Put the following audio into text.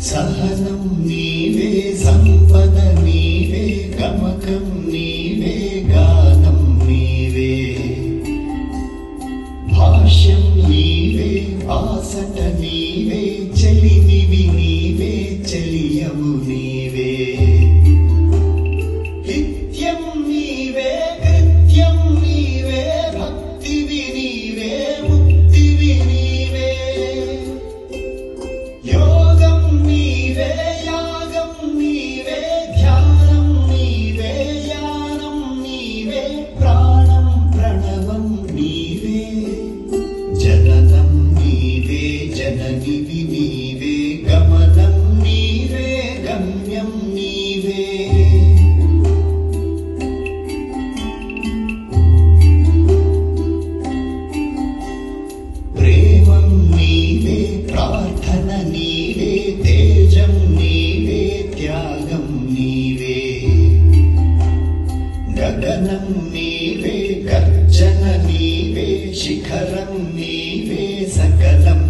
సహనం నీవే, సంపద నీవే, గమకం నీవే, గానం నీవే, భాష్యం నీవే, బాసట నీవే, చెలినివి నీవే, చెలియము నీవే, నిత్యం నీవే, కృత్యం నీవే, భక్తివి నీవే, ముక్తివి నీవే, యోగం నీవే, యాగం నీవే, ధ్యానం నీవే, యానం నీవే, ప్రాణం ప్రణవం నీవే, జననం నీవే, జననివి నీవే, గమనం నీవే, గమ్యం నీవే. ప్రేమం నీవే, ప్రార్థన నీవే, తేజం నీవే, త్యాగం నీవే, గగనం నీవే, గర్జన నీవే, శిఖరం నీవే, సకలం